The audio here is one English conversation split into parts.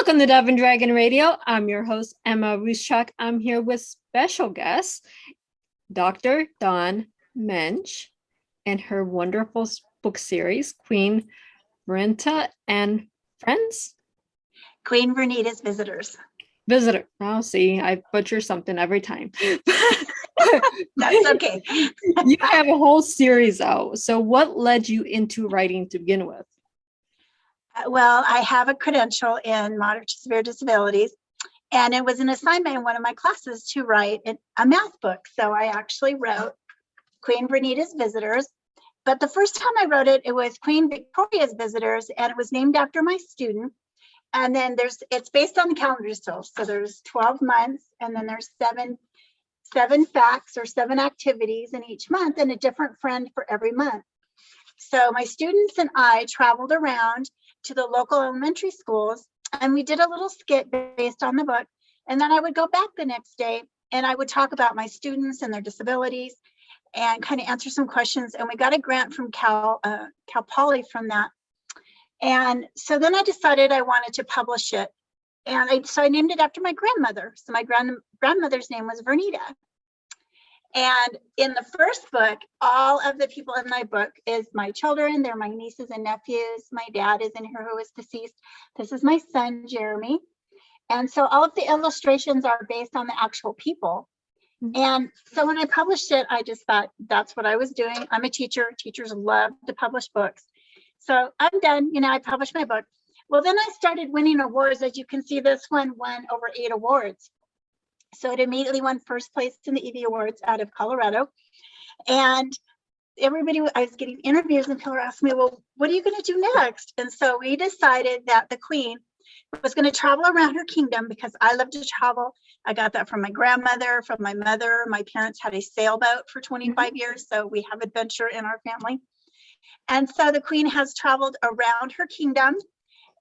Welcome to Dove and Dragon Radio. I'm your host, M.L.Ruscsak. I'm here with special guest, Dr. Dawn Menge, and her wonderful book series, Queen Vernita and Friends. Queen Vernita's Visitors. Visitor. Oh, see, I butcher something every time. That's okay. You have a whole series out. So what led you into writing to begin with? Well, I have a credential in moderate to severe disabilities, and it was an assignment in one of my classes to write a math book. So I actually wrote Queen Vernita's Visitors. But the first time I wrote it, it was Queen Victoria's Visitors, and it was named after my student. And then it's based on the calendar still. So there's 12 months, and then there's seven facts or 7 activities in each month, and a different friend for every month. So my students and I traveled around to the local elementary schools, and we did a little skit based on the book. And then I would go back the next day and I would talk about my students and their disabilities and kind of answer some questions. And we got a grant from Cal Poly from that. And so then I decided I wanted to publish it. And so I named it after my grandmother. So my grandmother's name was Vernita. And in the first book, all of the people in my book is my children. They're my nieces and nephews. My dad is in here who is deceased. This is my son, Jeremy. And so all of the illustrations are based on the actual people. And so when I published it, I just thought that's what I was doing. I'm a teacher. Teachers love to publish books. So I'm done. I published my book. Well, then I started winning awards. As you can see, this one won over 8 awards. So it immediately won first place in the EV Awards out of Colorado. And I was getting interviews, and people were asking me, well, what are you going to do next? And so we decided that the Queen was going to travel around her kingdom, because I love to travel. I got that from my grandmother, from my mother. My parents had a sailboat for 25 years, so we have adventure in our family. And so the Queen has traveled around her kingdom,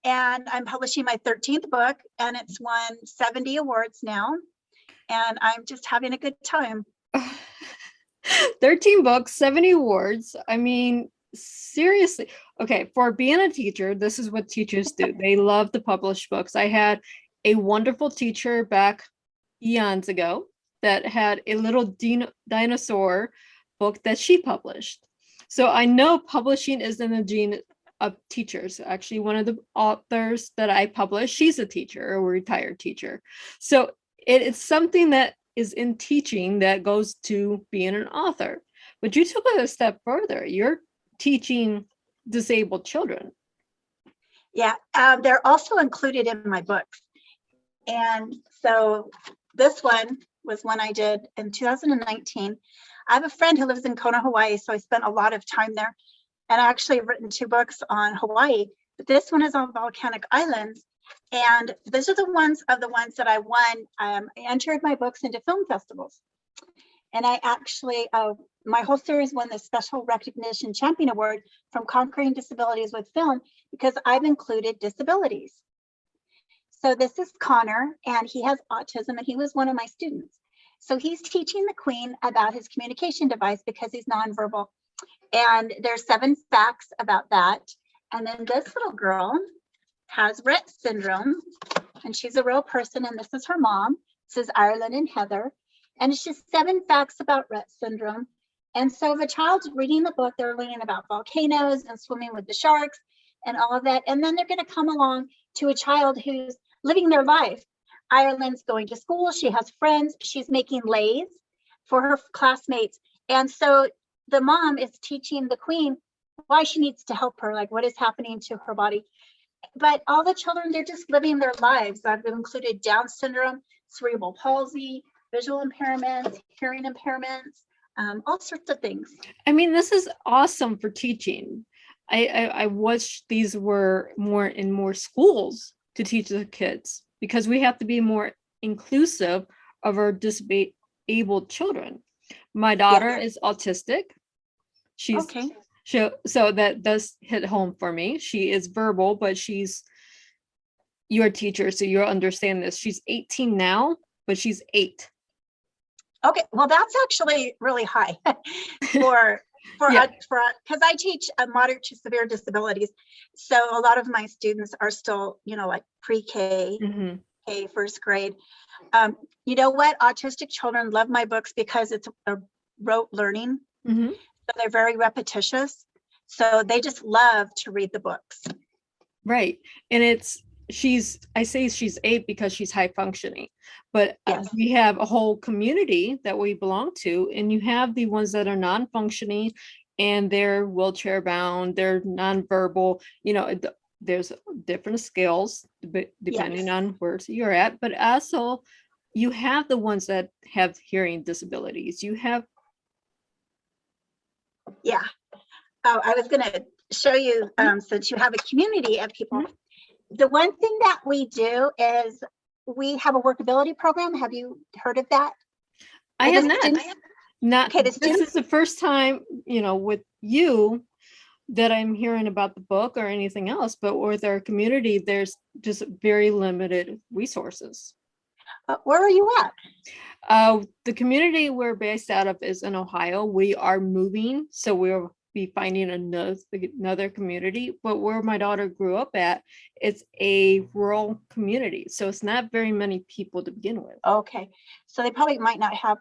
and I'm publishing my 13th book, and it's won 70 awards now. And I'm just having a good time. 13 books, 70 awards. I mean, seriously. Okay, for being a teacher, this is what teachers do. They love to publish books. I had a wonderful teacher back eons ago that had a little dinosaur book that she published. So I know publishing is in the gene of teachers. Actually, one of the authors that I published, she's a teacher, a retired teacher. So it's something that is in teaching that goes to being an author. But you took it a step further. You're teaching disabled children. Yeah, they're also included in my books. And so this one was one I did in 2019. I have a friend who lives in Kona, Hawaii, so I spent a lot of time there. And I actually have written 2 books on Hawaii, but this one is on volcanic islands. And those are the ones that I won. I entered my books into film festivals. And I actually, my whole series won the Special Recognition Champion Award from Conquering Disabilities with Film, because I've included disabilities. So this is Connor, and he has autism, and he was one of my students. So he's teaching the Queen about his communication device because he's nonverbal. And there's 7 facts about that. And then this little girl has Rett syndrome, and she's a real person, and this is her mom. This is Ireland and Heather, and it's just 7 facts about Rett syndrome. And so if a child's reading the book, they're learning about volcanoes and swimming with the sharks and all of that, and then they're going to come along to a child who's living their life. Ireland's going to school, she has friends, she's making lays for her classmates, and so the mom is teaching the Queen why she needs to help her, like what is happening to her body. But all the children, they're just living their lives. I've included Down syndrome, cerebral palsy, visual impairments, hearing impairments, all sorts of things. I mean, this is awesome for teaching. I wish these were more schools to teach the kids, because we have to be more inclusive of our disabled children. My daughter is autistic. She's okay. So that does hit home for me. She is verbal, but she's your teacher, so you'll understand this. She's 18 now, but she's 8. Okay, well, that's actually really high for Yeah. Because I teach moderate to severe disabilities, so a lot of my students are still, like pre-K, Mhm. first grade. You know what? Autistic children love my books because it's a rote learning, Mhm. so they're very repetitious. So they just love to read the books. Right. And I say she's 8 because she's high functioning, but Yes. we have a whole community that we belong to, and you have the ones that are non-functioning and they're wheelchair bound, they're nonverbal, there's different skills depending Yes. on where you're at, but also you have the ones that have hearing disabilities. You have Yeah. Oh, I was going to show you, since you have a community of people. Mhm. The one thing that we do is we have a workability program. Have you heard of that? I have not. Not Okay, the this students, is the first time, with you that I'm hearing about the book or anything else, but with our community, there's just very limited resources. where are you at? The community we're based out of is in Ohio. We are moving, so we'll be finding another community. But where my daughter grew up at, it's a rural community, so it's not very many people to begin with. Okay, so they probably might not have.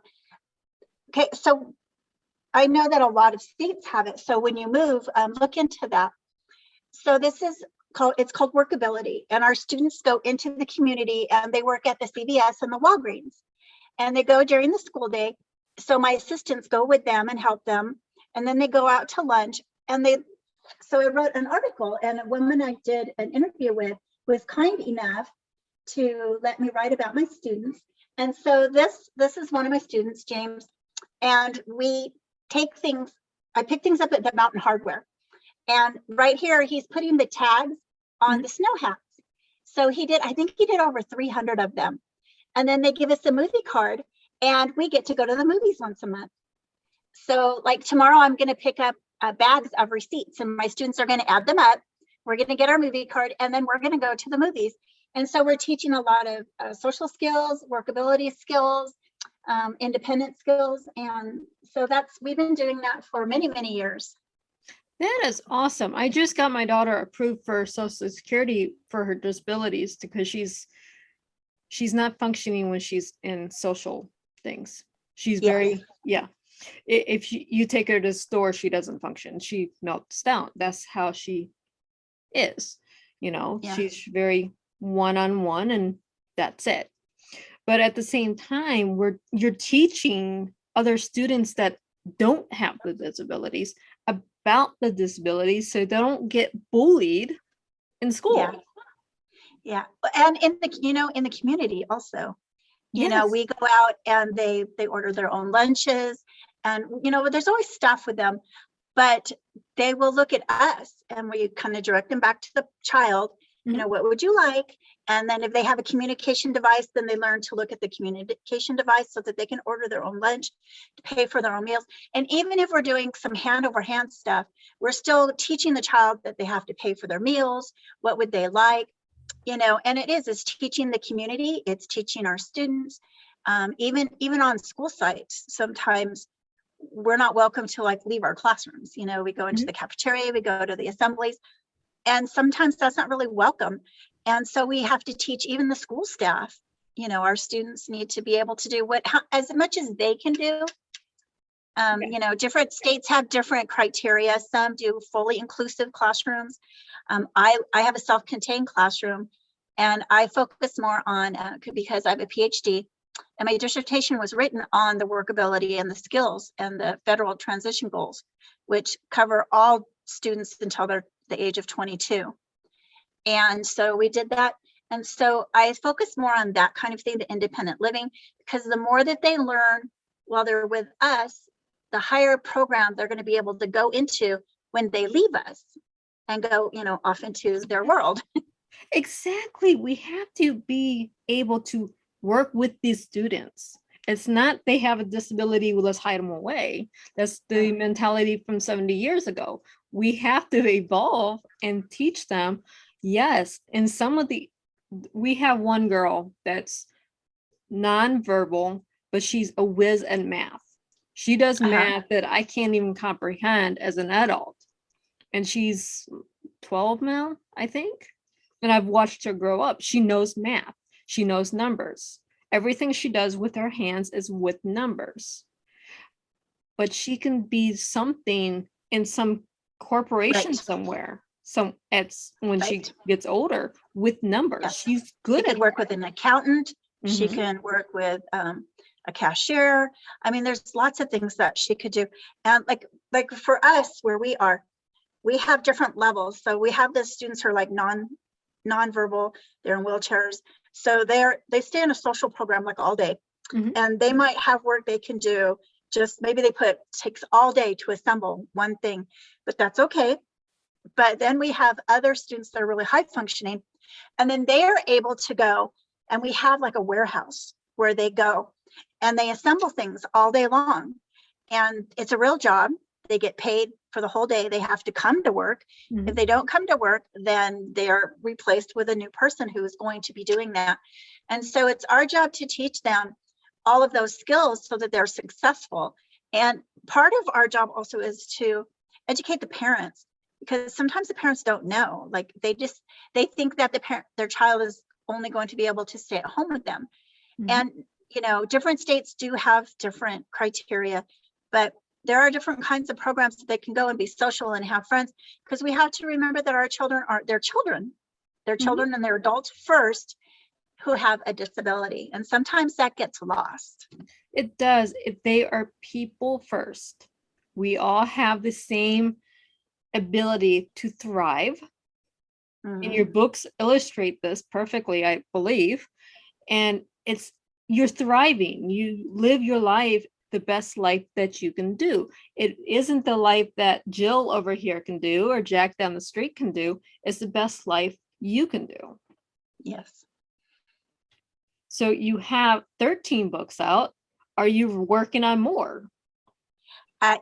Okay, so I know that a lot of states have it. So when you move, look into that. So it's called Workability, and our students go into the community and they work at the CVS and the Walgreens, and they go during the school day. So my assistants go with them and help them, and then they go out to lunch. So I wrote an article, and a woman I did an interview with was kind enough to let me write about my students. And so this is one of my students, James, and we take things. I pick things up at the Mountain Hardware, and right here he's putting the tags on the snow hats. So I think he did over 300 of them. And then they give us a movie card, and we get to go to the movies once a month. So like tomorrow, I'm going to pick up bags of receipts, and my students are going to add them up. We're going to get our movie card, and then we're going to go to the movies. And so we're teaching a lot of social skills, workability skills, independent skills. And so we've been doing that for many, many years. That is awesome. I just got my daughter approved for Social Security for her disabilities because she's not functioning when she's in social things. She's very, yeah. If you take her to the store, she doesn't function. She melts down. That's how she is. She's very one-on-one, and that's it. But at the same time, you're teaching other students that don't have the disabilities about the disabilities so they don't get bullied in school. Yeah. And in the community also, Yes. we go out and they order their own lunches, and, there's always staff with them, but they will look at us and we kind of direct them back to the child. What would you like? And then if they have a communication device, then they learn to look at the communication device so that they can order their own lunch, to pay for their own meals. And even if we're doing some hand over hand stuff, we're still teaching the child that they have to pay for their meals. What would they like? And it's teaching the community, it's teaching our students. Even on school sites, sometimes we're not welcome to leave our classrooms. We go into the cafeteria, we go to the assemblies, and sometimes that's not really welcome. And so we have to teach even the school staff, our students need to be able to do as much as they can do. Different states have different criteria. Some do fully inclusive classrooms. I have a self-contained classroom, and I focus more on, because I have a PhD, and my dissertation was written on the workability and the skills and the federal transition goals, which cover all students until they're the age of 22. And so we did that. And so I focus more on that kind of thing, the independent living, because the more that they learn while they're with us, the higher program they're going to be able to go into when they leave us and go, off into their world. Exactly. We have to be able to work with these students. It's not they have a disability, well, let's hide them away. That's the mentality from 70 years ago. We have to evolve and teach them. Yes. And we have one girl that's nonverbal, but she's a whiz at math. She does Uh-huh. math that I can't even comprehend as an adult. And she's 12 now, I think. And I've watched her grow up. She knows math. She knows numbers. Everything she does with her hands is with numbers. But she can be something in some corporation Right. somewhere. It's when she Right. gets older with numbers. Yes. She's She good could at work with an accountant. She Mhm. can work with a cashier. I mean, there's lots of things that she could do. And like for us, where we are, we have different levels. So we have the students who are like nonverbal, they're in wheelchairs. So they stay in a social program like all day. Mhm. And they might have work they can do. Just maybe takes all day to assemble one thing, but that's okay. But then we have other students that are really high functioning, and then they are able to go, and we have like a warehouse where they go and they assemble things all day long. And it's a real job. They get paid for the whole day. They have to come to work. If Mhm. they don't come to work, then they are replaced with a new person who is going to be doing that. And so it's our job to teach them all of those skills so that they're successful. And part of our job also is to educate the parents, because sometimes the parents don't know. Like they think that their child is only going to be able to stay at home with them. Mhm. And different states do have different criteria, but there are different kinds of programs that they can go and be social and have friends, because we have to remember that our children are their children. They're Mhm. children and they're adults first who have a disability. And sometimes that gets lost. It does. If they are people first, we all have the same ability to thrive. And your Mhm. books illustrate this perfectly, I believe. And you're thriving. You live your life the best life that you can do. It isn't the life that Jill over here can do or Jack down the street can do. It's the best life you can do. Yes. So you have 13 books out. Are you working on more?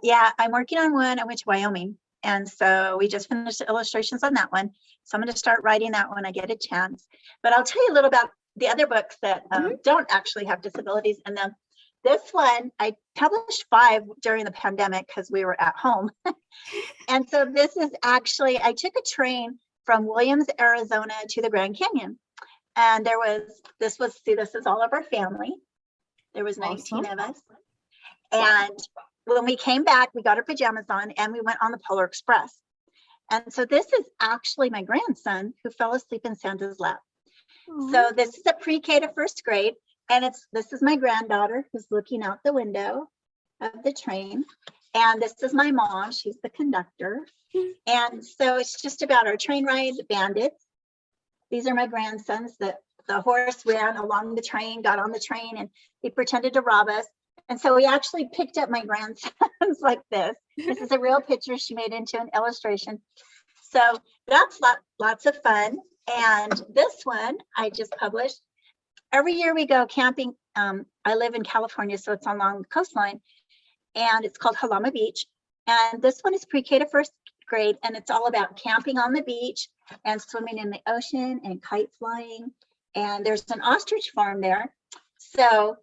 Yeah, I'm working on one. I went to Wyoming. And so we just finished the illustrations on that one. So I'm going to start writing that when I get a chance. But I'll tell you a little about the other books that don't actually have disabilities in them. This one, I published 5 during the pandemic because we were at home. And so this is actually, I took a train from Williams, Arizona to the Grand Canyon. And this is all of our family. There was 19 Awesome. of us. And when we came back, we got our pajamas on and we went on the Polar Express. And so this is actually my grandson who fell asleep in Santa's lap. So this is a pre-K to first grade. And this is my granddaughter who's looking out the window of the train. And this is my mom. She's the conductor. And so it's just about our train ride, the bandits. These are my grandsons. The horse ran along the train, got on the train, and he pretended to rob us. And so we actually picked up my grandsons like this. This is a real picture she made into an illustration. So that's lots of fun. And this one I just published. Every year we go camping. I live in California, so it's along the coastline. And it's called Halama Beach. And this one is pre-K to first grade. And it's all about camping on the beach and swimming in the ocean and kite flying. And there's an ostrich farm there. So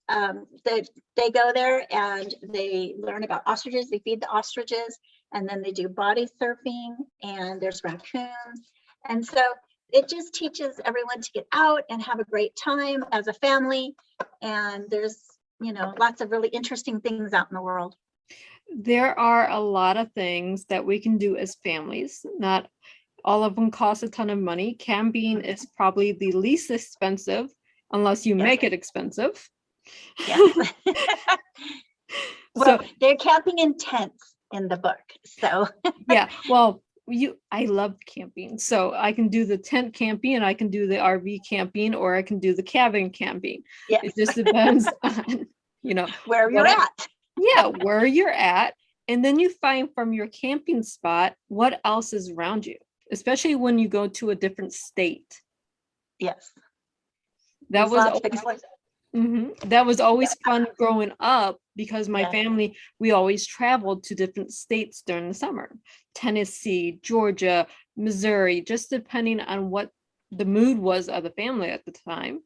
they go there and they learn about ostriches. They feed the ostriches, and then they do body surfing, and there's raccoons. And so it just teaches everyone to get out and have a great time as a family. And there's lots of really interesting things out in the world. There are a lot of things that we can do as families. Not all of them cost a ton of money. Camping is probably the least expensive, unless you make it expensive. Yes. So Well, they're camping in tents in the book. So yeah, well, I love camping. So I can do the tent camping and I can do the RV camping, or I can do the cabin camping. yes, It just depends on, where you're at. Yeah, where you're at. And then you find from your camping spot what else is around you, especially when you go to a different state. Yes. That was always, that was always fun growing up, because my family, we always traveled to different states during the summer. Tennessee, Georgia, Missouri, just depending on what the mood was of the family at the time.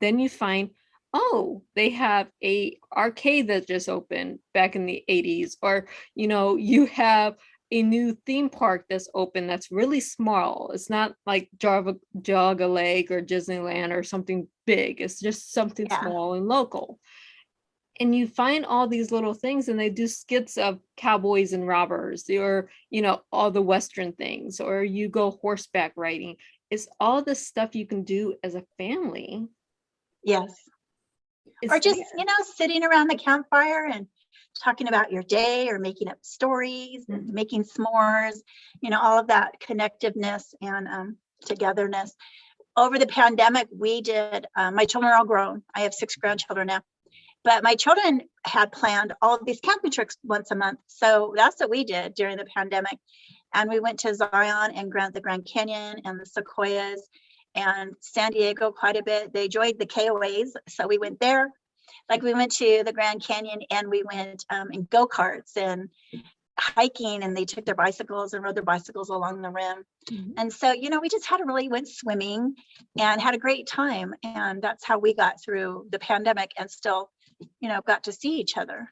Then you find oh, they have a arcade that just opened back in the 80s, or you have a new theme park that's open that's really small. It's not like Jog a Lake or Disneyland or something big. It's just something Yeah. small and local. And you find all these little things, and they do skits of cowboys and robbers, or all the Western things, or you go horseback riding. It's all the stuff you can do as a family. Yes. Or It's just, there. sitting around the campfire and talking about your day, or making up stories and making s'mores, all of that connectiveness and togetherness. Over the pandemic, we did, my children are all grown. I have 6 grandchildren now, but my children had planned all of these camping trips once a month. So that's what we did during the pandemic. And we went to Zion and the Grand Canyon and the Sequoias and San Diego quite a bit. They enjoyed the KOAs, so we went there. Like, we went to the Grand Canyon, and we went in go-karts and hiking, and they took their bicycles and rode their bicycles along the rim. And so, we just went swimming and had a great time. And that's how we got through the pandemic and still, got to see each other.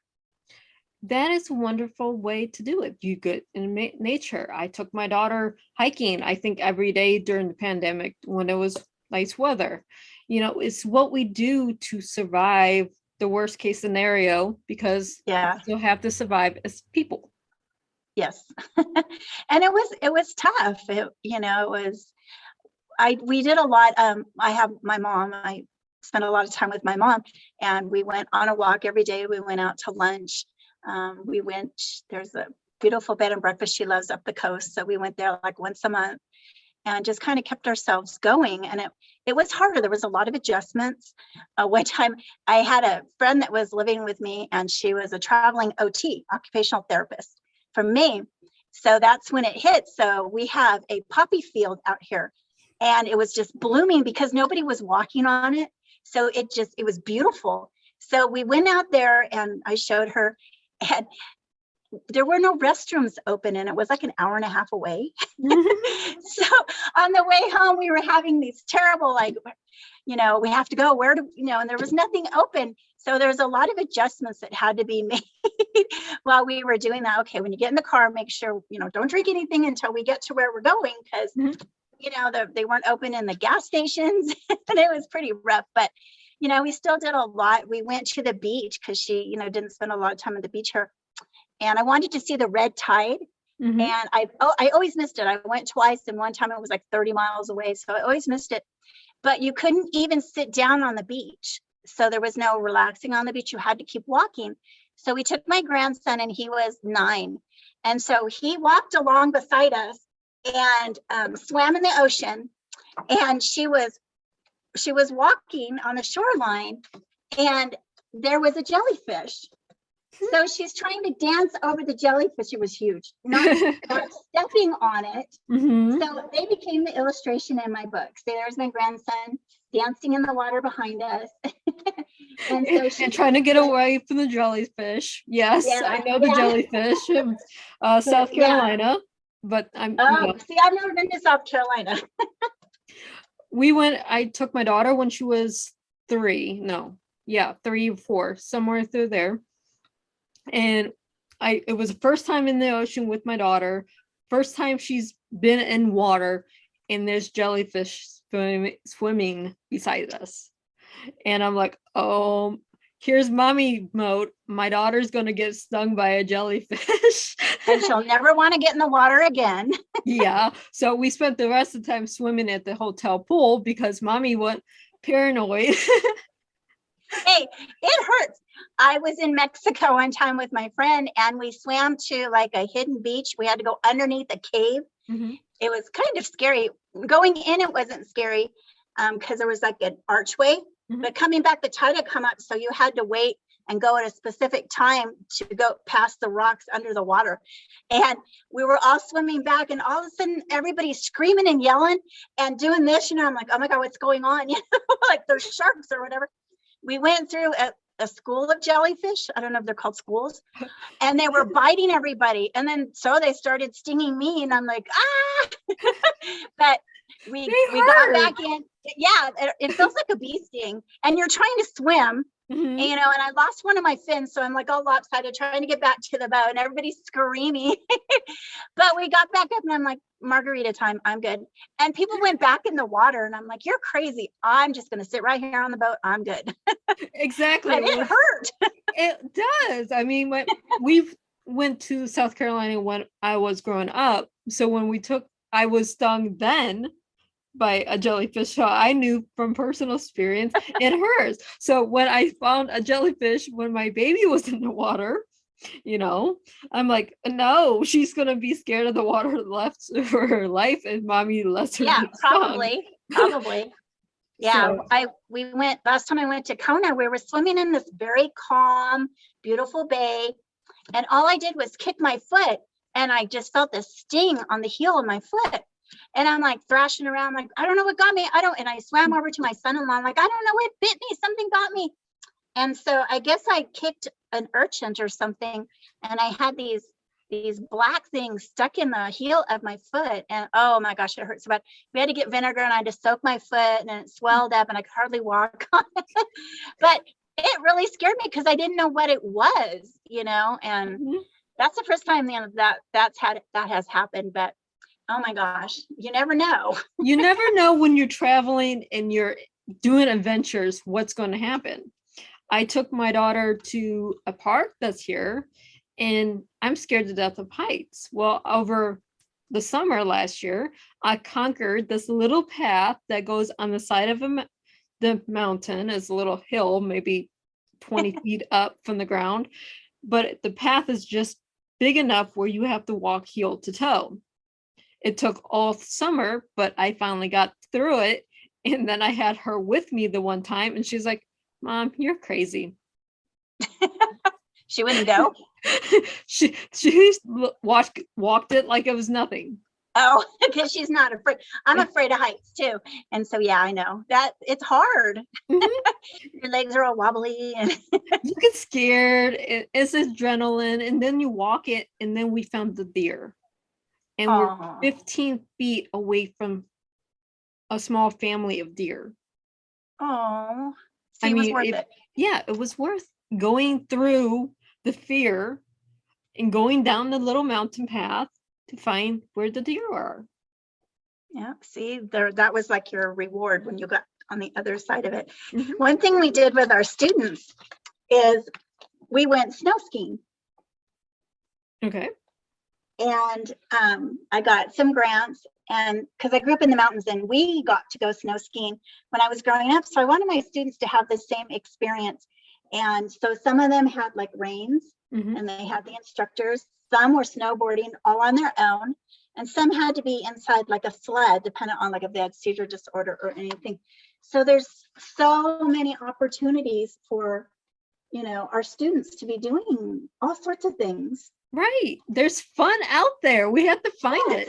That is a wonderful way to do it. You get in nature. I took my daughter hiking, I think, every day during the pandemic when it was nice weather. It's what we do to survive the worst case scenario, because Yeah. we still have to survive as people. Yes. And it was tough. We did a lot. I have my mom. I spent a lot of time with my mom, and we went on a walk every day. We went out to lunch. There's a beautiful bed and breakfast she loves up the coast. So we went there like once a month and just kind of kept ourselves going. And it was harder. There was a lot of adjustments. One time I had a friend that was living with me, and she was a traveling OT, occupational therapist, from Maine. So that's when it hit. So we have a poppy field out here, and it was just blooming because nobody was walking on it. So it was beautiful. So we went out there, and I showed her, and there were no restrooms open, and it was like an hour and a half away. So on the way home, we were having these terrible, we have to go, and there was nothing open. So there's a lot of adjustments that had to be made while we were doing that. Okay, when you get in the car, make sure, don't drink anything until we get to where we're going, because, they weren't open in the gas stations, and it was pretty rough. But, we still did a lot. We went to the beach because she, didn't spend a lot of time at the beach here. And I wanted to see the red tide. And I always missed it. I went twice, and one time it was like 30 miles away. So I always missed it. But you couldn't even sit down on the beach. So there was no relaxing on the beach. You had to keep walking. So we took my grandson, and he was 9. And so he walked along beside us and swam in the ocean. And she was walking on the shoreline, and there was a jellyfish. So she's trying to dance over the jellyfish. It was huge, not stepping on it. So they became the illustration in my book. So there's my grandson dancing in the water behind us. and trying to get away from the jellyfish. Yes, yeah, I know the jellyfish in South Carolina, but see, I've never been to South Carolina. I took my daughter when she was 3 or 4, somewhere through there. And it was the first time in the ocean with my daughter, first time she's been in water, and there's jellyfish swimming beside us. And I'm like, oh, here's mommy mode. My daughter's going to get stung by a jellyfish. And she'll never want to get in the water again. Yeah. So we spent the rest of the time swimming at the hotel pool because mommy went paranoid. Hey, it hurts. I was in Mexico one time with my friend, and we swam to like a hidden beach. We had to go underneath a cave. It was kind of scary. Going in, it wasn't scary because there was like an archway, but coming back, the tide had come up. So you had to wait and go at a specific time to go past the rocks under the water. And we were all swimming back, and all of a sudden everybody's screaming and yelling and doing this. I'm like, oh my God, what's going on? Like there's sharks or whatever. We went through a school of jellyfish. I don't know if they're called schools. And they were biting everybody. And then so they started stinging me, and I'm like, ah. But we got back in. Yeah, it feels like a bee sting, and you're trying to swim, Mhm. and I lost one of my fins, so I'm like all lopsided trying to get back to the boat, and everybody's screaming. But we got back up, and I'm like, margarita time, I'm good. And people went back in the water, and I'm like, you're crazy. I'm just gonna sit right here on the boat. I'm good. Exactly. But it hurt. It does. I mean, when we went to South Carolina when I was growing up, so when I was stung then by a jellyfish. So I knew from personal experience it hurts. So when I found a jellyfish when my baby was in the water, I'm like, no, she's gonna be scared of the water left for her life, and mommy lets her Yeah, get stung. probably. Yeah, So we went last time I went to Kona, we were swimming in this very calm, beautiful bay, and all I did was kick my foot, and I just felt this sting on the heel of my foot. And I'm like thrashing around, like, I don't know what got me. And I swam over to my son-in-law. I'm like, I don't know what bit me. Something got me. And so I guess I kicked an urchin or something, and I had these black things stuck in the heel of my foot, and oh my gosh, it hurt so bad. We had to get vinegar, and I had to soak my foot, and it swelled up, and I could hardly walk on it. But it really scared me because I didn't know what it was, and mhm. that's the first time that has happened. But oh my gosh, you never know. You never know when you're traveling and you're doing adventures what's going to happen. I took my daughter to a park that's here, and I'm scared to death of heights. Well, over the summer last year, I conquered this little path that goes on the side of the mountain. It's a little hill, maybe 20 feet up from the ground, but the path is just big enough where you have to walk heel to toe. It took all summer, but I finally got through it. And then I had her with me the one time, and she's like, Mom, you're crazy. She wouldn't go. She walked it like it was nothing. Oh, because she's not afraid. I'm afraid of heights too. And so, yeah, I know that it's hard. Mhm. Your legs are all wobbly. And You get scared. It's adrenaline. And then you walk it. And then we found the deer. And we're 15 feet away from a small family of deer. Oh, so I it was mean, worth it. Yeah, it was worth going through the fear and going down the little mountain path to find where the deer are. Yeah, see, that was like your reward when you got on the other side of it. Mhm. One thing we did with our students is we went snow skiing. Okay. And I got some grants, and because I grew up in the mountains, and we got to go snow skiing when I was growing up. So I wanted my students to have the same experience. And so some of them had like reins, Mhm. and they had the instructors. Some were snowboarding all on their own, and some had to be inside like a sled, depending on like if they had seizure disorder or anything. So there's so many opportunities for our students to be doing all sorts of things. Right. There's fun out there. We have to find it.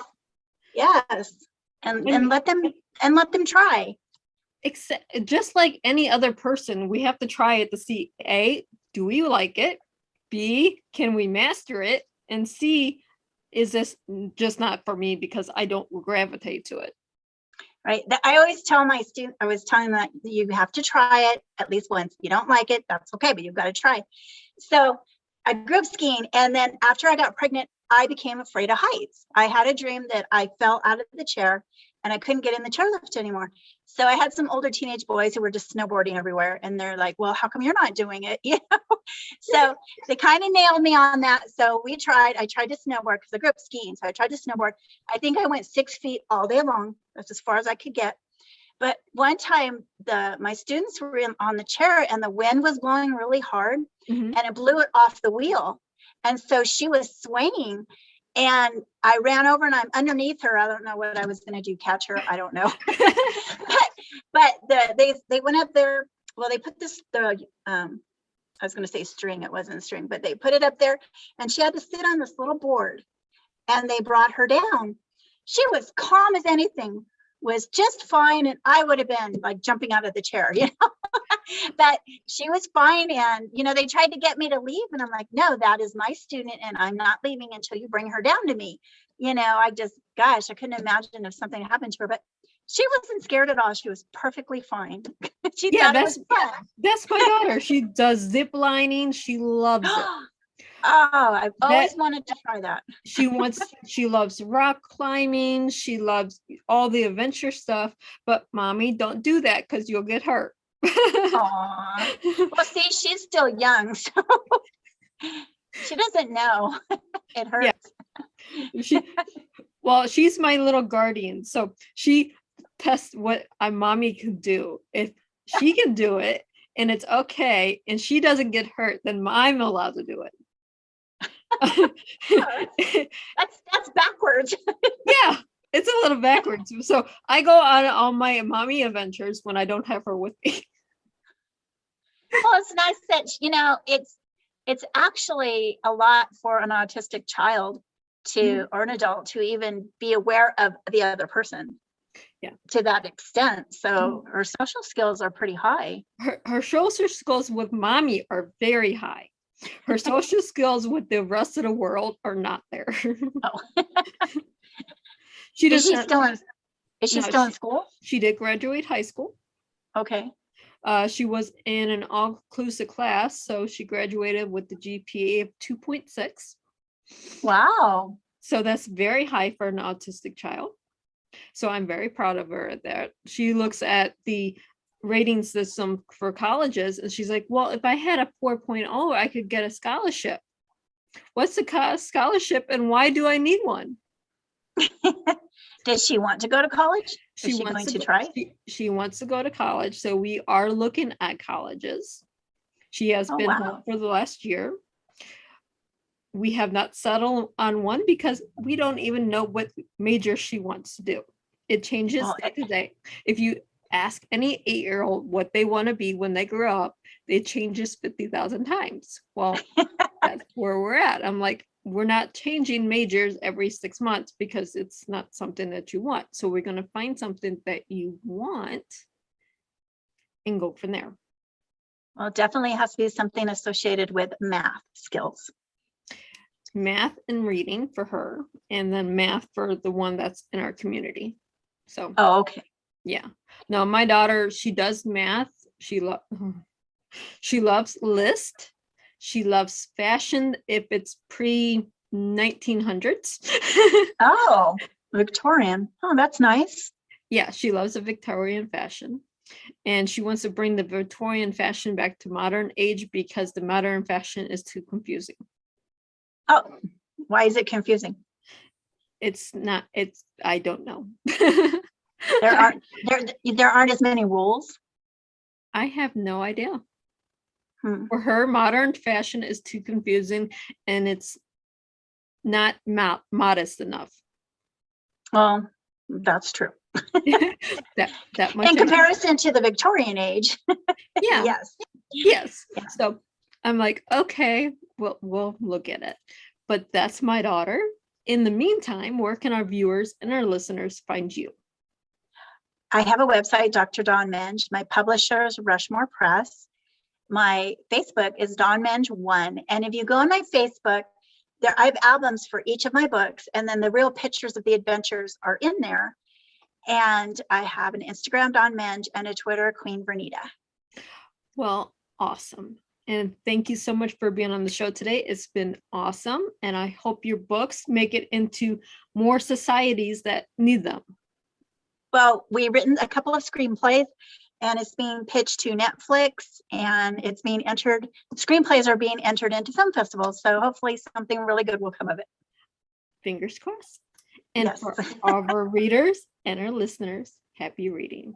Yes. And let them try. Except just like any other person, we have to try it to see A, do we like it? B, can we master it? And C, is this just not for me because I don't gravitate to it? Right. I always tell my students, I was telling them that you have to try it at least once. If you don't like it, that's okay, but you've got to try. So I grew up skiing, and then after I got pregnant, I became afraid of heights. I had a dream that I fell out of the chair and I couldn't get in the chairlift anymore. So I had some older teenage boys who were just snowboarding everywhere, and they're like, well, how come you're not doing it? So they kind of nailed me on that. So I tried to snowboard because I grew up skiing. So I tried to snowboard. I think I went 6 feet all day long. That's as far as I could get. But one time my students were on the chair, and the wind was blowing really hard, Mhm. and it blew it off the wheel. And so she was swinging, and I ran over, and I'm underneath her. I don't know what I was going to do, catch her. I don't know. but they went up there. Well, they put I was going to say string. It wasn't a string, but they put it up there, and she had to sit on this little board, and they brought her down. She was calm as anything, was just fine. And I would have been like jumping out of the chair, but she was fine. And, they tried to get me to leave, and I'm like, no, that is my student, and I'm not leaving until you bring her down to me. I couldn't imagine if something happened to her, but She wasn't scared at all. She was perfectly fine. She Yeah, thought it was fun. that's my daughter. She does zip lining. She loves it. Oh, I've always That wanted to try that. she loves rock climbing. She loves all the adventure stuff. But mommy, don't do that because you'll get hurt. Aw. Well, see, she's still young, so she doesn't know. It Yeah. hurts. Well, she's my little guardian. So she tests what mommy can do. If she can do it and it's okay and she doesn't get hurt, then I'm allowed to do it. That's backwards. Yeah, it's a little backwards. So I go on all my mommy adventures when I don't have her with me. Well, it's nice that, it's actually a lot for an autistic child or an adult to even be aware of the other person. Yeah. To that extent. So her social skills are pretty high. Her social skills with mommy are very high. Her social skills with the rest of the world are not there. Oh. She Is she doesn't. still in school? She did graduate high school. Okay. She was in an all-inclusive class, so she graduated with the GPA of 2.6. Wow. So that's very high for an autistic child. So I'm very proud of her at that. She looks at the rating system for colleges and she's like, well, if I had a 4.0, I could get a scholarship. What's the scholarship and why do I need one? Does she want to go to college? Is she going to try? She wants to go to college. So we are looking at colleges. She has been home for the last year. We have not settled on one because we don't even know what major she wants to do. It changes day to day. If you ask any 8-year-old what they want to be when they grow up, it changes 50,000 times. Well, that's where we're at. I'm like, we're not changing majors every 6 months because it's not something that you want. So we're going to find something that you want and go from there. Well, it definitely has to be something associated with math skills. Math and reading for her, and then math for the one that's in our community. So, okay. Yeah. No, my daughter, she does math. She loves list. She loves fashion if it's pre-1900s. Oh, Victorian. Oh, that's nice. Yeah, she loves the Victorian fashion. And she wants to bring the Victorian fashion back to modern age because the modern fashion is too confusing. Oh, why is it confusing? I don't know. There aren't as many rules. I have no idea. For her, modern fashion is too confusing and it's not modest enough. Well, that's true. that much in comparison to the Victorian age. Yeah. Yes. Yeah. So I'm like, okay, we'll look at it. But that's my daughter. In the meantime, where can our viewers and our listeners find you? I have a website, Dr. Dawn Menge. My publisher is Rushmore Press. My Facebook is Dawn Menge 1. And if you go on my Facebook, I have albums for each of my books, and then the real pictures of the adventures are in there. And I have an Instagram, Dawn Menge, and a Twitter, Queen Vernita. Well, awesome. And thank you so much for being on the show today. It's been awesome. And I hope your books make it into more societies that need them. Well, we've written a couple of screenplays, and it's being pitched to Netflix, and it's being entered. Screenplays are being entered into film festivals. So hopefully something really good will come of it. Fingers crossed. And yes. For all of our readers and our listeners, happy reading.